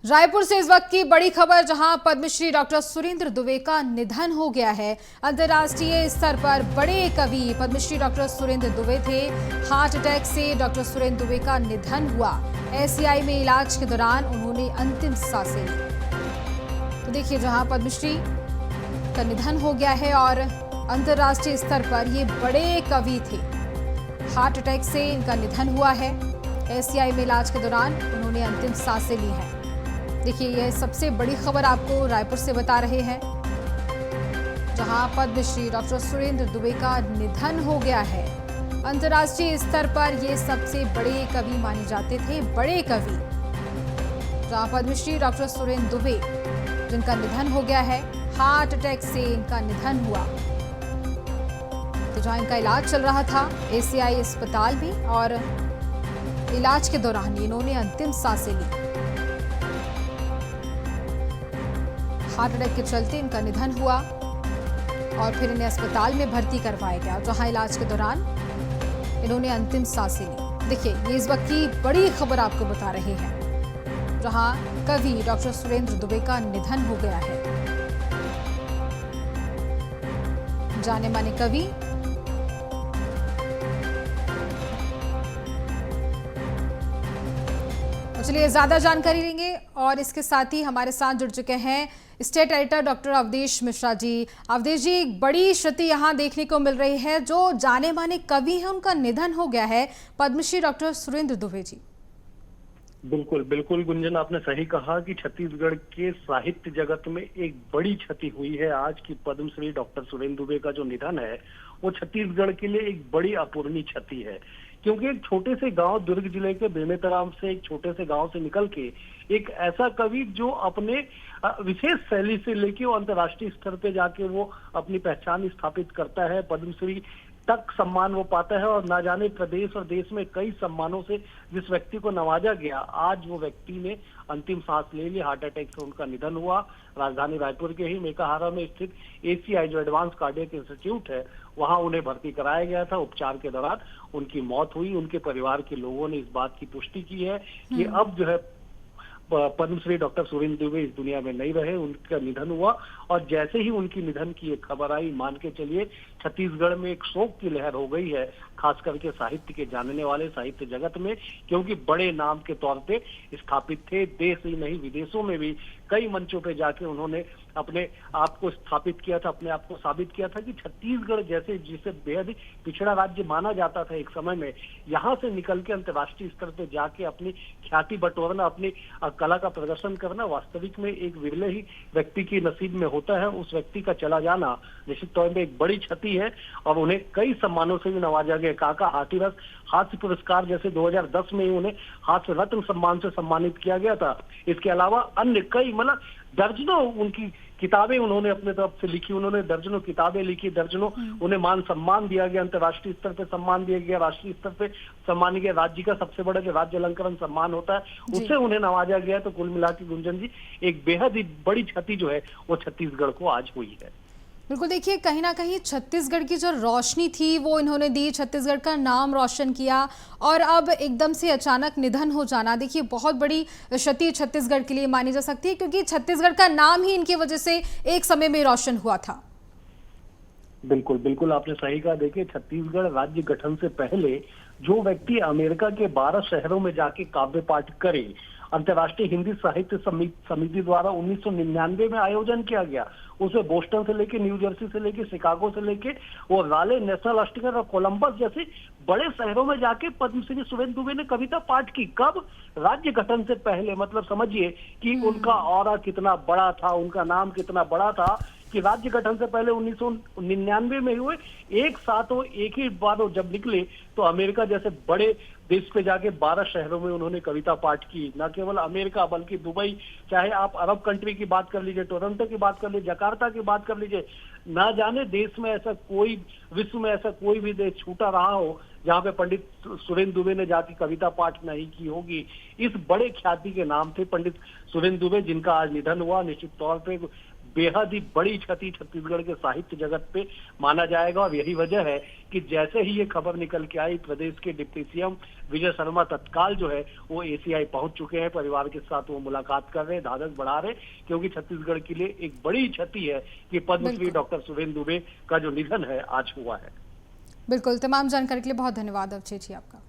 रायपुर से इस वक्त की बड़ी खबर, जहां पद्मश्री डॉक्टर सुरेंद्र दुबे का निधन हो गया है। अंतर्राष्ट्रीय स्तर पर बड़े कवि पद्मश्री डॉक्टर सुरेंद्र दुबे थे। हार्ट अटैक से डॉक्टर सुरेंद्र दुबे का निधन हुआ। एसीआई में इलाज के दौरान उन्होंने अंतिम सांसें ली। तो देखिए, जहां पद्मश्री का निधन हो गया है और अंतर्राष्ट्रीय स्तर पर ये बड़े कवि थे। हार्ट अटैक से इनका निधन हुआ है। एसीआई में इलाज के दौरान उन्होंने अंतिम सांसें ली हैं। देखिए, यह सबसे बड़ी खबर आपको रायपुर से बता रहे हैं, जहां पद्मश्री डॉक्टर सुरेंद्र दुबे का निधन हो गया है। अंतर्राष्ट्रीय स्तर पर ये सबसे बड़े कवि माने जाते थे, बड़े कवि। जहां पद्मश्री डॉक्टर सुरेंद्र दुबे, जिनका निधन हो गया है, हार्ट अटैक से इनका निधन हुआ। तो जहां इनका इलाज चल रहा था एसीआई अस्पताल में, और इलाज के दौरान इन्होंने अंतिम सांसें ली। हार्ट अटैक के चलते इनका निधन हुआ और फिर इन्हें अस्पताल में भर्ती करवाया गया, जहां इलाज के दौरान इन्होंने अंतिम सांसें ली। देखिए, ये इस वक्त की बड़ी खबर आपको बता रहे हैं, जहां कवि डॉक्टर सुरेंद्र दुबे का निधन हो गया है। जाने माने कवि, चलिए ज्यादा जानकारी लेंगे और इसके साथ ही हमारे साथ जुड़ चुके हैं state editor doctor Awadhesh Mishra ji. Awadhesh ji, एक बड़ी क्षति यहाँ देखने को मिल रही है। जो जाने माने कवि हैं, उनका निधन हो गया है, पद्मश्री डॉक्टर सुरेंद्र दुबे जी। बिल्कुल बिल्कुल गुंजन, आपने सही कहा कि छत्तीसगढ़ के साहित्य जगत में एक बड़ी क्षति हुई है। आज की पद्मश्री डॉक्टर सुरेंद्र दुबे का जो निधन है, वो छत्तीसगढ़ के लिए एक बड़ी अपूरणीय क्षति है। क्योंकि एक छोटे से गांव, दुर्ग जिले के बेमेतराम से एक छोटे से गांव से निकल के एक ऐसा कवि जो अपने विशेष शैली से लेके वो अंतर्राष्ट्रीय स्तर पे जाके वो अपनी पहचान स्थापित करता है, पद्मश्री तक सम्मान वो पाता है। और ना जाने प्रदेश और देश में कई सम्मानों से जिस व्यक्ति को नवाजा गया, आज वो व्यक्ति ने अंतिम सांस ले ली। हार्ट अटैक से उनका निधन हुआ। राजधानी रायपुर के ही मेकाहारा में स्थित एसीआई जो एडवांस कार्डियक इंस्टीट्यूट है, वहां उन्हें भर्ती कराया गया था। उपचार के दौरान उनकी मौत हुई। उनके परिवार के लोगों ने इस बात की पुष्टि की है कि अब जो है पद्मश्री डॉक्टर सुरेंद्र दुबे इस दुनिया में नहीं रहे, उनका निधन हुआ। और जैसे ही उनकी निधन की एक खबर आई, मान के चलिए छत्तीसगढ़ में एक शोक की लहर हो गई है, खास करके साहित्य के जानने वाले साहित्य जगत में। क्योंकि बड़े नाम के तौर पे स्थापित थे, देश ही नहीं विदेशों में भी कई मंचों पे जाके उन्होंने अपने आप को स्थापित किया था, अपने आप को साबित किया था कि छत्तीसगढ़ जैसे, जिसे बेहद ही पिछड़ा राज्य माना जाता था एक समय में, यहाँ से निकल के अंतर्राष्ट्रीय स्तर पे जाके अपनी ख्याति बटोरना, अपनी कला का प्रदर्शन करना वास्तविक में एक विरले ही व्यक्ति की नसीब में होता है। उस व्यक्ति का चला जाना निश्चित तौर पर एक बड़ी क्षति है। और उन्हें कई सम्मानों से भी नवाजा गया। काका हाथीरस हास्य पुरस्कार जैसे 2010 में ही उन्हें हास्य रत्न सम्मान से सम्मानित किया गया था। इसके अलावा अन्य कई, मतलब दर्जनों उनकी किताबें उन्होंने अपने तरफ से लिखी, उन्होंने दर्जनों किताबें लिखी, दर्जनों उन्हें मान सम्मान दिया गया, अंतर्राष्ट्रीय स्तर पे सम्मान दिया गया, राष्ट्रीय स्तर पे सम्मान दिया। राज्य का सबसे बड़ा जो राज्य अलंकरण सम्मान होता है, उससे उन्हें नवाजा गया। तो कुल मिला के गुंजन जी, एक बेहद ही बड़ी क्षति जो है वो छत्तीसगढ़ को आज हुई है। बिल्कुल, देखिए, कहीं ना कहीं छत्तीसगढ़ की जो रोशनी थी वो इन्होंने दी, छत्तीसगढ़ का नाम रोशन किया, और अब एकदम से अचानक निधन हो जाना, देखिए, बहुत बड़ी क्षति छत्तीसगढ़ के लिए मानी जा सकती है, क्योंकि छत्तीसगढ़ का नाम ही इनकी वजह से एक समय में रोशन हुआ था। बिल्कुल बिल्कुल, आपने सही कहा। देखिए, छत्तीसगढ़ राज्य गठन से पहले जो व्यक्ति अमेरिका के 12 शहरों में जाके काव्य पाठ करे, अंतर्राष्ट्रीय हिंदी साहित्य समिति द्वारा 1999 में आयोजन किया गया, उसे बोस्टन से लेके, न्यू जर्सी से लेके, शिकागो से लेके वो राले, नेशनल अस्टिकर और कोलंबस जैसे बड़े शहरों में जाके पद्मश्री सुरेंद्र दुबे ने कविता पाठ की। कब? राज्य गठन से पहले। मतलब समझिए कि उनका ऑरा कितना बड़ा था, उनका नाम कितना बड़ा था कि राज्य गठन से पहले 1999 में हुए, एक साथ वो एक ही बार वो जब निकले तो अमेरिका जैसे बड़े देश पे जाके 12 शहरों में उन्होंने कविता पाठ की। न केवल अमेरिका बल्कि दुबई, चाहे आप अरब कंट्री की बात कर लीजिए, टोरंटो की बात कर लीजिए, जकार्ता की बात कर लीजिए, ना जाने देश में ऐसा कोई, विश्व में ऐसा कोई भी देश छूटा रहा हो जहाँ पे पंडित सुरेंद्र दुबे ने जाके कविता पाठ नहीं की होगी। इस बड़े ख्याति के नाम थे पंडित सुरेंद्र दुबे, जिनका आज निधन हुआ। निश्चित तौर पे बेहद ही बड़ी क्षति छत्तीसगढ़ के साहित्य जगत पे माना जाएगा। और यही वजह है कि जैसे ही ये खबर निकल के आई, प्रदेश के डिप्टी सीएम विजय शर्मा तत्काल जो है वो एसीआई पहुंच चुके हैं। परिवार के साथ वो मुलाकात कर रहे हैं, धाधक बढ़ा रहे हैं, क्योंकि छत्तीसगढ़ के लिए एक बड़ी क्षति है कि पद्मश्री डॉक्टर सुरेंद्र दुबे का जो निधन है आज हुआ है। बिल्कुल, तमाम जानकारी के लिए बहुत धन्यवाद अवचेत जी आपका।